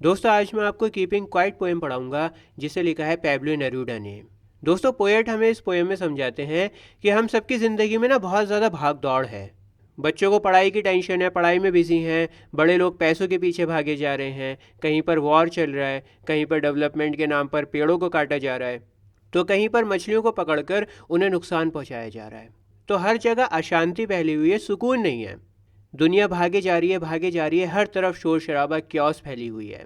दोस्तों आज मैं आपको कीपिंग क्वाइट पोएम पढ़ाऊंगा जिसे लिखा है पैब्लो नेरूडा ने। दोस्तों पोएट हमें इस पोएम में समझाते हैं कि हम सबकी ज़िंदगी में ना बहुत ज़्यादा भाग दौड़ है। बच्चों को पढ़ाई की टेंशन है, पढ़ाई में बिजी हैं। बड़े लोग पैसों के पीछे भागे जा रहे हैं। कहीं पर वॉर चल रहा है, कहीं पर डेवलपमेंट के नाम पर पेड़ों को काटा जा रहा है, तो कहीं पर मछलियों को पकड़कर उन्हें नुकसान पहुंचाया जा रहा है। तो हर जगह अशांति फैली हुई है, सुकून नहीं है। दुनिया भागे जा रही है, भागे जा रही है, हर तरफ शोर शराबा क्योस फैली हुई है।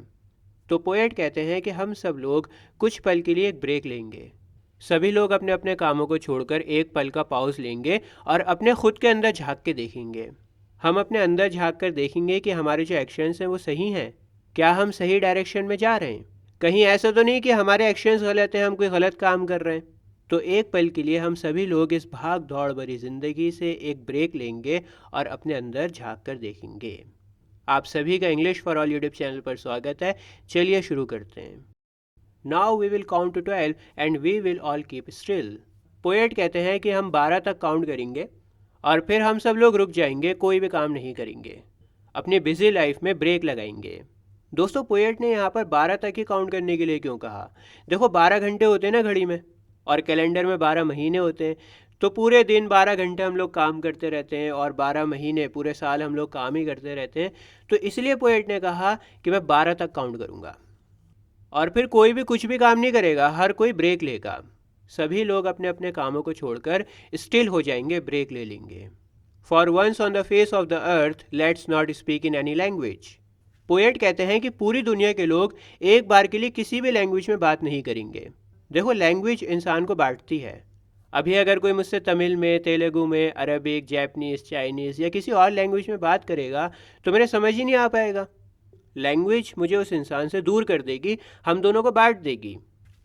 तो पोएट कहते हैं कि हम सब लोग कुछ पल के लिए एक ब्रेक लेंगे। सभी लोग अपने अपने कामों को छोड़कर एक पल का पॉज लेंगे और अपने खुद के अंदर झांक के देखेंगे। हम अपने अंदर झांक कर देखेंगे कि हमारे जो एक्शंस हैं वो सही हैं। क्या हम सही डायरेक्शन में जा रहे हैं? कहीं ऐसा तो नहीं कि हमारे एक्शंस गलत हैं, हम कोई गलत काम कर रहे हैं। तो एक पल के लिए हम सभी लोग इस भाग दौड़ भरी ज़िंदगी से एक ब्रेक लेंगे और अपने अंदर झांक कर देखेंगे। आप सभी का English for all YouTube channel पर स्वागत है। चलिए शुरू करते हैं। Now we will count to 12 and we will all keep still. Poet कहते हैं कि हम 12 तक काउंट करेंगे और फिर हम सब लोग रुक जाएंगे, कोई भी काम नहीं करेंगे, अपनी बिजी लाइफ में ब्रेक लगाएंगे। दोस्तों पोएट ने यहाँ पर 12 तक ही काउंट करने के लिए क्यों कहा? देखो 12 घंटे होते हैं ना घड़ी में, और कैलेंडर में 12 महीने होते हैं। तो पूरे दिन 12 घंटे हम लोग काम करते रहते हैं और 12 महीने पूरे साल हम लोग काम ही करते रहते हैं। तो इसलिए पोएट ने कहा कि मैं 12 तक काउंट करूँगा और फिर कोई भी कुछ भी काम नहीं करेगा, हर कोई ब्रेक लेगा। सभी लोग अपने अपने कामों को छोड़कर स्टिल हो जाएंगे, ब्रेक ले लेंगे। For once on the face of the earth let's not speak in any language. Poet कहते हैं कि पूरी दुनिया के लोग एक बार के लिए किसी भी लैंग्वेज में बात नहीं करेंगे। देखो लैंग्वेज इंसान को बांटती है। अभी अगर कोई मुझसे तमिल में, तेलुगु में, अरबिक, जापानीज़, चाइनीज़ या किसी और लैंग्वेज में बात करेगा तो मेरे समझ ही नहीं आ पाएगा। लैंग्वेज मुझे उस इंसान से दूर कर देगी, हम दोनों को बांट देगी।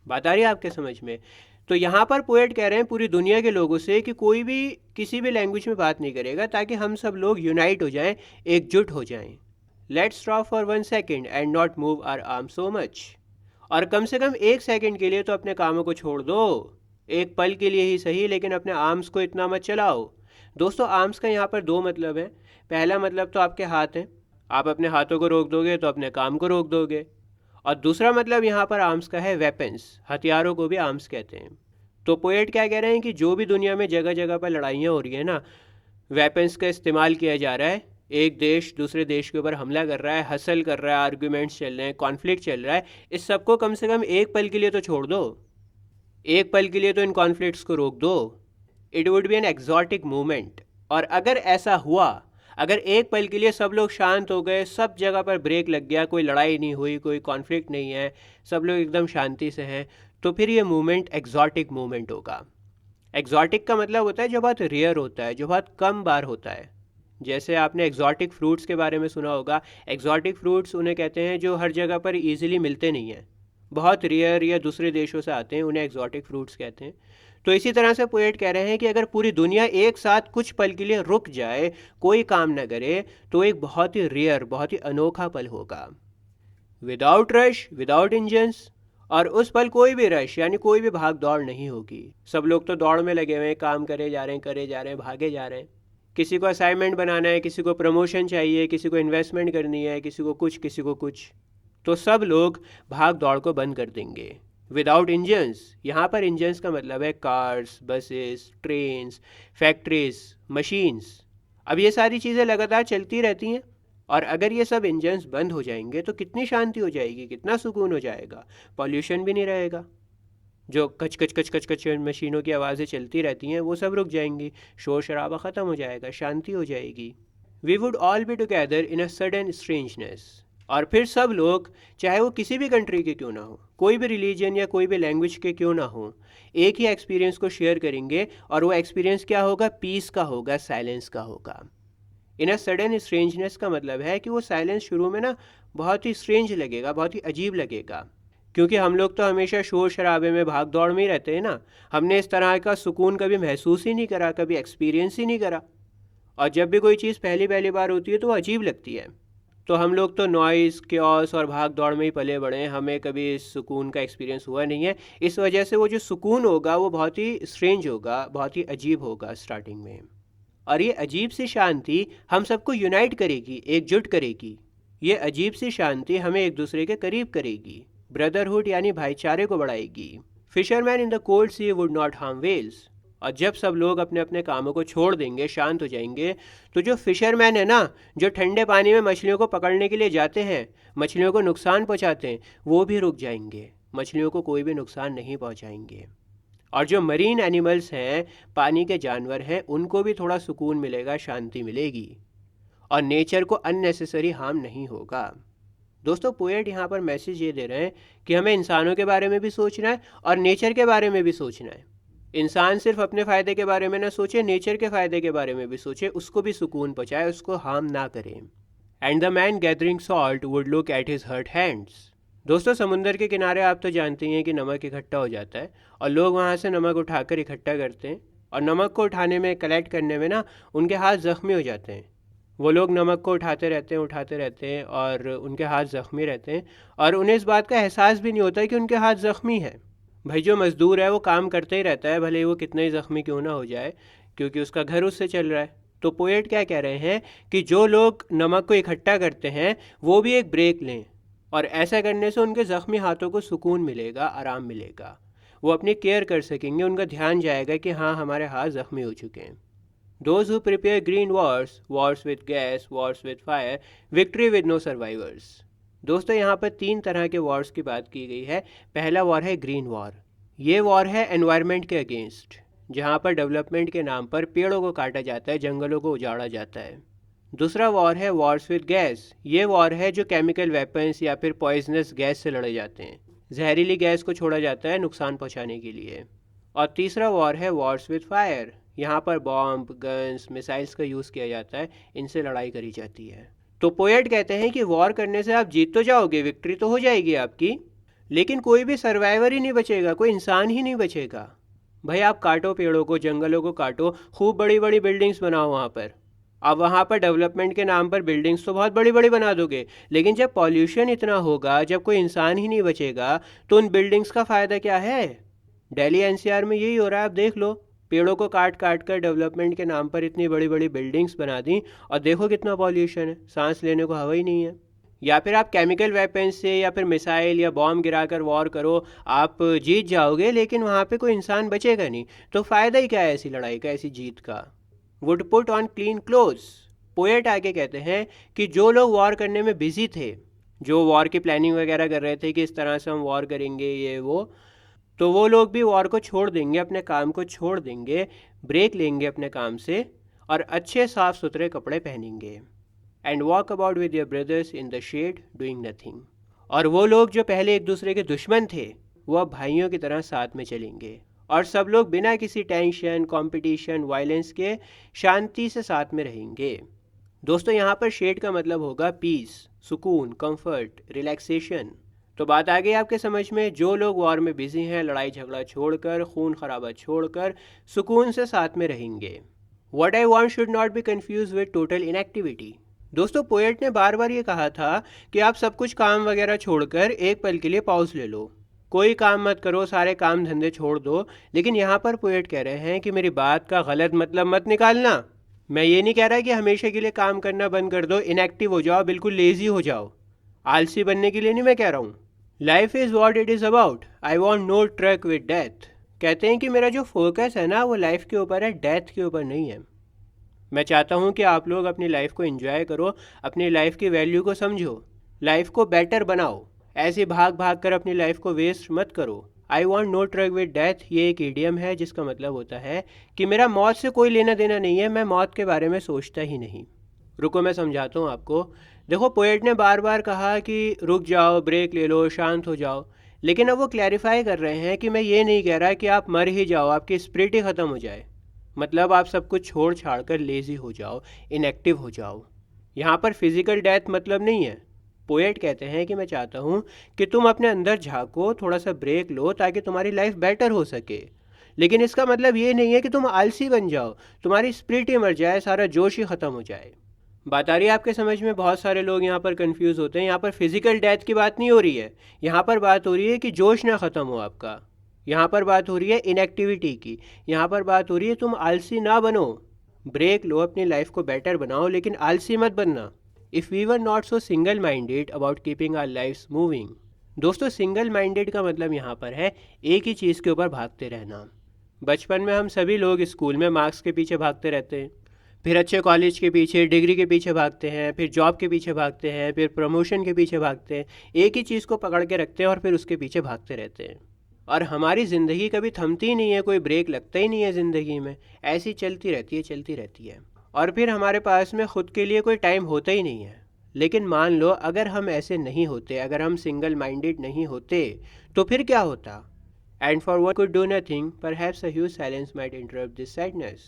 बात आ रही है आपके समझ में? तो यहाँ पर पोएट कह रहे हैं पूरी दुनिया के लोगों से कि कोई भी किसी भी लैंग्वेज में बात नहीं करेगा, ताकि हम सब लोग यूनाइट हो जाएं, एकजुट हो जाएं। Let's stop for 1 second and not move our arm so much. और कम से कम 1 सेकेंड के लिए तो अपने कामों को छोड़ दो। एक पल के लिए ही सही, लेकिन अपने आर्म्स को इतना मत चलाओ। दोस्तों आर्म्स का यहाँ पर दो मतलब है। पहला मतलब तो आपके हाथ हैं, आप अपने हाथों को रोक दोगे तो अपने काम को रोक दोगे। और दूसरा मतलब यहाँ पर आर्म्स का है वेपन्स, हथियारों को भी आर्म्स कहते हैं। तो पोएट क्या कह रहे हैं कि जो भी दुनिया में जगह जगह पर लड़ाइयाँ हो रही है ना, वेपन्स का इस्तेमाल किया जा रहा है, एक देश दूसरे देश के ऊपर हमला कर रहा है, हसल कर रहा है, आर्ग्यूमेंट्स चल रहे हैं, कॉन्फ्लिक्ट चल रहा है, इस सबको कम से कम एक पल के लिए तो छोड़ दो। एक पल के लिए तो इन कॉन्फ्लिक्ट्स को रोक दो। It would be an exotic movement. और अगर ऐसा हुआ, अगर एक पल के लिए सब लोग शांत हो गए, सब जगह पर ब्रेक लग गया, कोई लड़ाई नहीं हुई, कोई कॉन्फ्लिक्ट नहीं है, सब लोग एकदम शांति से हैं, तो फिर ये मूवमेंट एक्जॉटिक मूवमेंट होगा। एक्जॉटिक का मतलब होता है जो बहुत रेयर होता है, जो बहुत कम बार होता है। जैसे आपने एक्जॉटिक फ्रूट्स के बारे में सुना होगा। एक्जॉटिक फ्रूट्स उन्हें कहते हैं जो हर जगह पर ईजिली मिलते नहीं हैं, बहुत रेयर या दूसरे देशों से आते हैं, उन्हें एक्जॉटिक फ्रूट्स कहते हैं। तो इसी तरह से पोएट कह रहे हैं कि अगर पूरी दुनिया एक साथ कुछ पल के लिए रुक जाए, कोई काम न करे, तो एक बहुत ही रेयर, बहुत ही अनोखा पल होगा। Without rush, without engines. और उस पल कोई भी रश यानी कोई भी भाग दौड़ नहीं होगी। सब लोग तो दौड़ में लगे हुए हैं, काम करे जा रहे हैं, करे जा रहे हैं, भागे जा रहे हैं। किसी को असाइनमेंट बनाना है, किसी को प्रमोशन चाहिए, किसी को इन्वेस्टमेंट करनी है, किसी को कुछ, किसी को कुछ। तो सब लोग भाग दौड़ को बंद कर देंगे। विदाउट इंजन्स, यहाँ पर इंजन्स का मतलब है cars, buses, trains, factories, machines. अब ये सारी चीज़ें लगातार चलती रहती हैं, और अगर ये सब इंजन्स बंद हो जाएंगे तो कितनी शांति हो जाएगी, कितना सुकून हो जाएगा। पॉल्यूशन भी नहीं रहेगा। जो कच कच कच कच कच मशीनों की आवाज़ें चलती रहती हैं वो सब रुक जाएंगी, शोर शराबा ख़त्म हो जाएगा, शांति हो जाएगी। We would all be together in a sudden strangeness. और फिर सब लोग, चाहे वो किसी भी कंट्री के क्यों ना हो, कोई भी रिलीजन या कोई भी लैंग्वेज के क्यों ना हो, एक ही एक्सपीरियंस को शेयर करेंगे। और वो एक्सपीरियंस क्या होगा? पीस का होगा, साइलेंस का होगा। इन अ सडन स्ट्रेंजनेस का मतलब है कि वो साइलेंस शुरू में ना बहुत ही स्ट्रेंज लगेगा, बहुत ही अजीब लगेगा, क्योंकि हम लोग तो हमेशा शोर शराबे में, भाग दौड़ में ही रहते हैं ना। हमने इस तरह का सुकून कभी महसूस ही नहीं करा, कभी एक्सपीरियंस ही नहीं करा। और जब भी कोई चीज़ पहली पहली बार होती है तो वो अजीब लगती है। तो हम लोग तो नॉइज़, क्योस और भाग दौड़ में ही पले बड़े हैं, हमें कभी इस सुकून का एक्सपीरियंस हुआ नहीं है। इस वजह से वो जो सुकून होगा वो बहुत ही स्ट्रेंज होगा, बहुत ही अजीब होगा स्टार्टिंग में। और ये अजीब सी शांति हम सबको यूनाइट करेगी, एकजुट करेगी। ये अजीब सी शांति हमें एक दूसरे के करीब करेगी, ब्रदरहुड यानी भाईचारे को बढ़ाएगी। Fisherman in the cold sea would not harm whales. और जब सब लोग अपने अपने कामों को छोड़ देंगे, शांत हो जाएंगे, तो जो फिशरमैन है ना, जो ठंडे पानी में मछलियों को पकड़ने के लिए जाते हैं, मछलियों को नुकसान पहुंचाते हैं, वो भी रुक जाएंगे, मछलियों को कोई भी नुकसान नहीं पहुंचाएंगे। और जो मरीन एनिमल्स हैं, पानी के जानवर हैं, उनको भी थोड़ा सुकून मिलेगा, शांति मिलेगी, और नेचर को अननेसेसरी हार्म नहीं होगा। दोस्तों, पोएट यहाँ पर मैसेज ये दे रहे हैं कि हमें इंसानों के बारे में भी सोचना है और नेचर के बारे में भी सोचना है। इंसान सिर्फ अपने फ़ायदे के बारे में ना सोचे, नेचर के फ़ायदे के बारे में भी सोचे, उसको भी सुकून पहुँचाए, उसको हार्म ना करें। And the man gathering salt would look at his hurt hands. दोस्तों, समुंदर के किनारे आप तो जानते ही हैं कि नमक इकट्ठा हो जाता है, और लोग वहाँ से नमक उठाकर इकट्ठा करते हैं, और नमक को उठाने में, कलेक्ट करने में ना, उनके हाथ ज़ख्मी हो जाते हैं। वो लोग नमक को उठाते रहते हैं और उनके हाथ ज़ख्मी रहते हैं, और उन्हें इस बात का एहसास भी नहीं होता कि उनके हाथ ज़ख्मी हैं। भाई, जो मज़दूर है वो काम करते ही रहता है, भले वो कितना ही ज़ख्मी क्यों ना हो जाए, क्योंकि उसका घर उससे चल रहा है। तो पोएट क्या कह रहे हैं कि जो लोग नमक को इकट्ठा करते हैं वो भी एक ब्रेक लें, और ऐसा करने से उनके ज़ख्मी हाथों को सुकून मिलेगा, आराम मिलेगा, वो अपनी केयर कर सकेंगे, उनका ध्यान जाएगा कि हाँ, हमारे हाथ ज़ख्मी हो चुके हैं। Those who prepare green wars, wars with gas, wars with fire, victory with no survivors। दोस्तों, यहाँ पर 3 तरह के वॉर्स की बात की गई है। पहला वॉर है ग्रीन वॉर। ये वॉर है एनवायरनमेंट के अगेंस्ट, जहाँ पर डेवलपमेंट के नाम पर पेड़ों को काटा जाता है, जंगलों को उजाड़ा जाता है। दूसरा वॉर है वॉर्स विद गैस। ये वॉर है जो केमिकल वेपन्स या फिर पॉइजनस गैस से लड़े जाते हैं, जहरीली गैस को छोड़ा जाता है नुकसान पहुँचाने के लिए। और तीसरा वॉर है वॉर्स विद फायर। यहाँ पर बॉम्ब, गन्स, मिसाइल्स का यूज़ किया जाता है, इनसे लड़ाई करी जाती है। तो पोएट कहते हैं कि वॉर करने से आप जीत तो जाओगे, विक्ट्री तो हो जाएगी आपकी, लेकिन कोई भी सर्वाइवर ही नहीं बचेगा, कोई इंसान ही नहीं बचेगा। भाई, आप काटो पेड़ों को, जंगलों को काटो, खूब बड़ी बड़ी बिल्डिंग्स बनाओ वहाँ पर। अब वहाँ पर डेवलपमेंट के नाम पर बिल्डिंग्स तो बहुत बड़ी बड़ी बना दोगे, लेकिन जब पॉल्यूशन इतना होगा, जब कोई इंसान ही नहीं बचेगा, तो उन बिल्डिंग्स का फ़ायदा क्या है? दिल्ली एनसीआर में यही हो रहा है, आप देख लो। पेड़ों को काट काट कर डेवलपमेंट के नाम पर इतनी बड़ी बड़ी बिल्डिंग्स बना दी, और देखो कितना पॉल्यूशन है, सांस लेने को हवा ही नहीं है। या फिर आप केमिकल वेपन्स से या फिर मिसाइल या बॉम्ब गिराकर वॉर करो, आप जीत जाओगे, लेकिन वहाँ पे कोई इंसान बचेगा नहीं, तो फ़ायदा ही क्या है ऐसी लड़ाई का, ऐसी जीत का? Would put on clean clothes. Poet आगे कहते हैं कि जो लोग वॉर करने में बिजी थे, जो वॉर की प्लानिंग वगैरह कर रहे थे कि इस तरह से हम वॉर करेंगे, ये वो, तो वो लोग भी वॉर को छोड़ देंगे, अपने काम को छोड़ देंगे, ब्रेक लेंगे अपने काम से, और अच्छे साफ़ सुथरे कपड़े पहनेंगे। And walk about with your brothers in the shade doing nothing. और वो लोग जो पहले एक दूसरे के दुश्मन थे, वो अब भाइयों की तरह साथ में चलेंगे, और सब लोग बिना किसी टेंशन, कंपटीशन, वायलेंस के शांति से साथ में रहेंगे। दोस्तों, यहाँ पर शेड का मतलब होगा पीस, सुकून, कंफर्ट, रिलैक्सेशन। तो बात आ गई आपके समझ में? जो लोग वॉर में बिजी हैं, लड़ाई झगड़ा छोड़कर, खून खराबा छोड़कर, सुकून से साथ में रहेंगे। What I want should not be confused with total inactivity। दोस्तों, पोएट ने बार बार ये कहा था कि आप सब कुछ काम वगैरह छोड़कर एक पल के लिए पॉज ले लो, कोई काम मत करो, सारे काम धंधे छोड़ दो। लेकिन यहाँ पर पोएट कह रहे हैं कि मेरी बात का गलत मतलब मत निकालना। मैं ये नहीं कह रहा कि हमेशा के लिए काम करना बंद कर दो, इनएक्टिव हो जाओ, बिल्कुल लेजी हो जाओ, आलसी बनने के लिए नहीं मैं कह रहा हूँ। Life is what it is about, I want no truck with death. कहते हैं कि मेरा जो फोकस है ना, वो लाइफ के ऊपर है, डेथ के ऊपर नहीं है। मैं चाहता हूँ कि आप लोग अपनी लाइफ को एंजॉय करो, अपनी लाइफ की वैल्यू को समझो, लाइफ को बेटर बनाओ, ऐसे भाग भाग कर अपनी लाइफ को वेस्ट मत करो। I want no truck with death, ये एक इडियम है जिसका मतलब होता है कि मेरा मौत से कोई लेना देना नहीं है, मैं मौत के बारे में सोचता ही नहीं। रुको, मैं समझाता हूँ आपको। देखो, पोएट ने बार बार कहा कि रुक जाओ, ब्रेक ले लो, शांत हो जाओ, लेकिन अब वो क्लैरिफाई कर रहे हैं कि मैं ये नहीं कह रहा कि आप मर ही जाओ, आपकी स्पिरिट ही ख़त्म हो जाए, मतलब आप सब कुछ छोड़ छाड़ कर लेज़ी हो जाओ, इनएक्टिव हो जाओ। यहाँ पर फिज़िकल डेथ मतलब नहीं है। पोएट कहते हैं कि मैं चाहता हूँ कि तुम अपने अंदर झाँको, थोड़ा सा ब्रेक लो, ताकि तुम्हारी लाइफ बेटर हो सके। लेकिन इसका मतलब ये नहीं है कि तुम आलसी बन जाओ, तुम्हारी स्पिरिट ही मर जाए, सारा जोश ही ख़त्म हो जाए। बात आ रही है आपके समझ में? बहुत सारे लोग यहाँ पर कंफ्यूज होते हैं। यहाँ पर फिजिकल डेथ की बात नहीं हो रही है, यहाँ पर बात हो रही है कि जोश ना ख़त्म हो आपका। यहाँ पर बात हो रही है इनएक्टिविटी की, यहाँ पर बात हो रही है तुम आलसी ना बनो, ब्रेक लो, अपनी लाइफ को बेटर बनाओ, लेकिन आलसी मत बनना। If we were not so single minded about keeping our lifes moving. दोस्तों, सिंगल माइंडेड का मतलब यहाँ पर है एक ही चीज़ के ऊपर भागते रहना। बचपन में हम सभी लोग स्कूल में मार्क्स के पीछे भागते रहते हैं, फिर अच्छे कॉलेज के पीछे, डिग्री के पीछे भागते हैं, फिर जॉब के पीछे भागते हैं, फिर प्रमोशन के पीछे भागते हैं। एक ही चीज़ को पकड़ के रखते हैं और फिर उसके पीछे भागते रहते हैं। और हमारी ज़िंदगी कभी थमती नहीं है, कोई ब्रेक लगता ही नहीं है ज़िंदगी में, ऐसी चलती रहती है, चलती रहती है। और फिर हमारे पास में ख़ुद के लिए कोई टाइम होता ही नहीं है। लेकिन मान लो अगर हम ऐसे नहीं होते, अगर हम सिंगल माइंडेड नहीं होते, तो फिर क्या होता? And for one could do nothing, perhaps a huge silence might interrupt this sadness.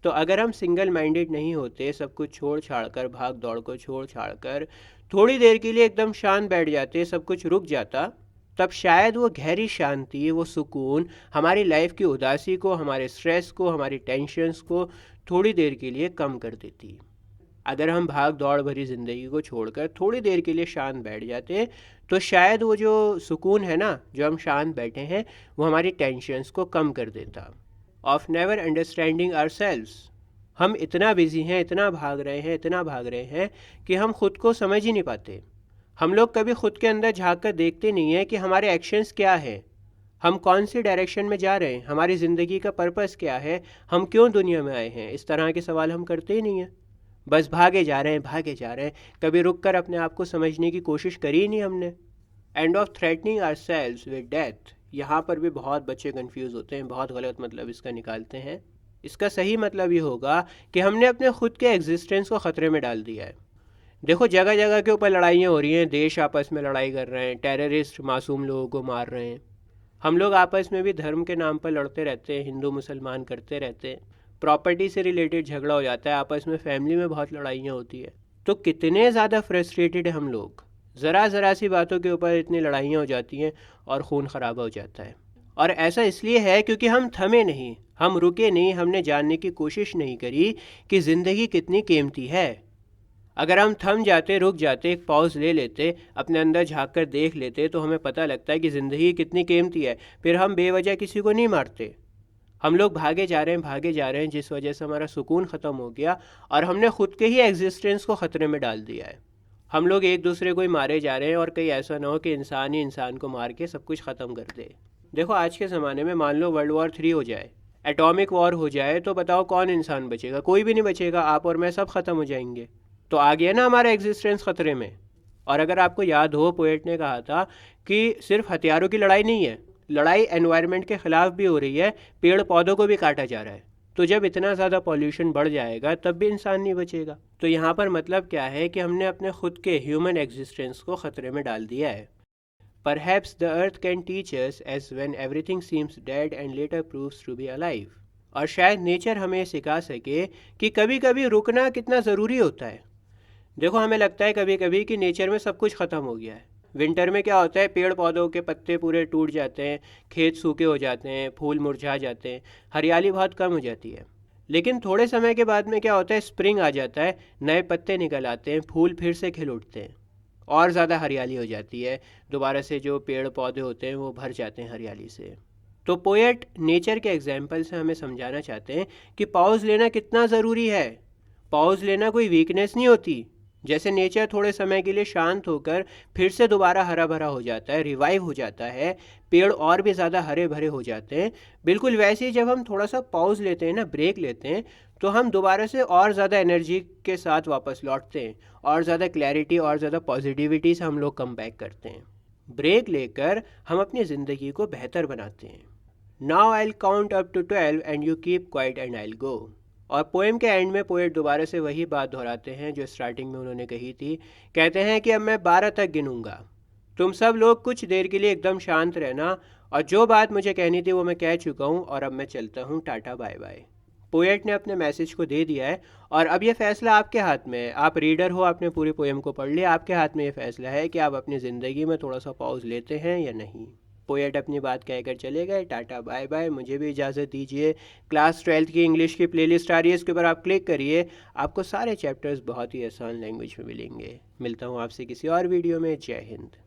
तो अगर हम सिंगल माइंडेड नहीं होते, सब कुछ छोड़ छाड़ कर, भाग दौड़ को छोड़ छाड़ कर थोड़ी देर के लिए एकदम शांत बैठ जाते, सब कुछ रुक जाता, तब शायद वो गहरी शांति, वो सुकून हमारी लाइफ की उदासी को, हमारे स्ट्रेस को, हमारी टेंशन्स को थोड़ी देर के लिए कम कर देती। अगर हम भाग दौड़ भरी ज़िंदगी को छोड़कर थोड़ी देर के लिए शांत बैठ जाते, तो शायद वो जो सुकून है ना, जो हम शांत बैठे हैं, वो हमारी टेंशन्स को कम कर देता। ऑफ नेवर अंडरस्टैंडिंग आवरसेल्व्स, हम इतना बिजी हैं, इतना भाग रहे हैं, इतना भाग रहे हैं कि हम खुद को समझ ही नहीं पाते। हम लोग कभी खुद के अंदर झांक कर देखते नहीं हैं कि हमारे एक्शंस क्या है, हम कौन सी डायरेक्शन में जा रहे हैं, हमारी ज़िंदगी का पर्पस क्या है, हम क्यों दुनिया में आए हैं। इस तरह के सवाल हम करते ही नहीं हैं, बस भागे जा रहे हैं, भागे जा रहे हैं। कभी रुक कर अपने आप को समझने की कोशिश करी ही नहीं हमने। End of threatening ourselves with death, यहाँ पर भी बहुत बच्चे कंफ्यूज होते हैं, बहुत गलत मतलब इसका निकालते हैं। इसका सही मतलब ये होगा कि हमने अपने खुद के एग्जिस्टेंस को ख़तरे में डाल दिया है। देखो, जगह जगह के ऊपर लड़ाइयाँ हो रही हैं, देश आपस में लड़ाई कर रहे हैं, टेररिस्ट मासूम लोगों को मार रहे हैं। हम लोग आपस में भी धर्म के नाम पर लड़ते रहते हैं, हिंदू मुसलमान करते रहते हैं। प्रॉपर्टी से रिलेटेड झगड़ा हो जाता है, आपस में फैमिली में बहुत लड़ाइयाँ होती है। तो कितने ज़्यादा फ्रस्ट्रेटेड है हम लोग, ज़रा सी बातों के ऊपर इतनी लड़ाइयाँ हो जाती हैं और खून खराबा हो जाता है। और ऐसा इसलिए है क्योंकि हम थमे नहीं, हम रुके नहीं, हमने जानने की कोशिश नहीं करी कि ज़िंदगी कितनी कीमती है। अगर हम थम जाते, रुक जाते, एक पॉज ले लेते, अपने अंदर झांक कर देख लेते, तो हमें पता लगता है कि ज़िंदगी कितनी कीमती है। फिर हम बेवजह किसी को नहीं मारते। हम लोग भागे जा रहे हैं, भागे जा रहे हैं, जिस वजह से हमारा सुकून ख़त्म हो गया और हमने खुद के ही एग्जिस्टेंस को ख़तरे में डाल दिया है। हम लोग एक दूसरे को ही मारे जा रहे हैं और कहीं ऐसा ना हो कि इंसान ही इंसान को मार के सब कुछ ख़त्म कर दे। देखो, आज के ज़माने में मान लो वर्ल्ड वॉर 3 हो जाए, एटॉमिक वॉर हो जाए, तो बताओ कौन इंसान बचेगा? कोई भी नहीं बचेगा, आप और मैं सब ख़त्म हो जाएंगे। तो आ गया ना हमारा एग्जिस्टेंस ख़तरे में। और अगर आपको याद हो, पोएट ने कहा था कि सिर्फ हथियारों की लड़ाई नहीं है, लड़ाई एनवायरनमेंट के ख़िलाफ़ भी हो रही है, पेड़ पौधों को भी काटा जा रहा है। तो जब इतना ज़्यादा पॉल्यूशन बढ़ जाएगा तब भी इंसान नहीं बचेगा। तो यहाँ पर मतलब क्या है कि हमने अपने खुद के ह्यूमन एग्जिस्टेंस को ख़तरे में डाल दिया है। Perhaps the earth can teach us as when everything seems dead and later proves to be alive। और शायद नेचर हमें सिखा सके कि कभी कभी रुकना कितना ज़रूरी होता है। देखो, हमें लगता है कभी कभी कि नेचर में सब कुछ ख़त्म हो गया है। विंटर में क्या होता है, पेड़ पौधों के पत्ते पूरे टूट जाते हैं, खेत सूखे हो जाते हैं, फूल मुरझा जाते हैं, हरियाली बहुत कम हो जाती है। लेकिन थोड़े समय के बाद में क्या होता है, स्प्रिंग आ जाता है, नए पत्ते निकल आते हैं, फूल फिर से खिल उठते हैं और ज़्यादा हरियाली हो जाती है। दोबारा से जो पेड़ पौधे होते हैं वो भर जाते हैं हरियाली से। तो पोएट नेचर के एग्जाम्पल से हमें समझाना चाहते हैं कि पॉज लेना कितना ज़रूरी है। पॉज लेना कोई वीकनेस नहीं होती। जैसे नेचर थोड़े समय के लिए शांत होकर फिर से दोबारा हरा भरा हो जाता है, रिवाइव हो जाता है, पेड़ और भी ज़्यादा हरे भरे हो जाते हैं, बिल्कुल वैसे ही जब हम थोड़ा सा पॉज लेते हैं ना, ब्रेक लेते हैं, तो हम दोबारा से और ज़्यादा एनर्जी के साथ वापस लौटते हैं, और ज़्यादा क्लैरिटी और ज़्यादा पॉजिटिविटी से हम लोग कम बैक करते हैं। ब्रेक लेकर हम अपनी ज़िंदगी को बेहतर बनाते हैं। Now I will count up to 12 and you keep quiet and I will go. और पोएम के एंड में पोएट दोबारा से वही बात दोहराते हैं जो स्टार्टिंग में उन्होंने कही थी। कहते हैं कि अब मैं 12 तक गिनूंगा, तुम सब लोग कुछ देर के लिए एकदम शांत रहना, और जो बात मुझे कहनी थी वो मैं कह चुका हूँ, और अब मैं चलता हूँ, टाटा बाय बाय। पोएट ने अपने मैसेज को दे दिया है और अब ये फ़ैसला आपके हाथ में है। आप रीडर हो, आपने पूरी पोएम को पढ़ लिया, आपके हाथ में ये फ़ैसला है कि आप अपनी ज़िंदगी में थोड़ा सा पॉज लेते हैं या नहीं। पोएट अपनी बात कहकर चले गए, टाटा बाय बाय, मुझे भी इजाज़त दीजिए। क्लास 12th की इंग्लिश की प्लेलिस्ट आ रही है, इसके ऊपर आप क्लिक करिए, आपको सारे चैप्टर्स बहुत ही आसान लैंग्वेज में मिलेंगे। मिलता हूँ आपसे किसी और वीडियो में। जय हिंद।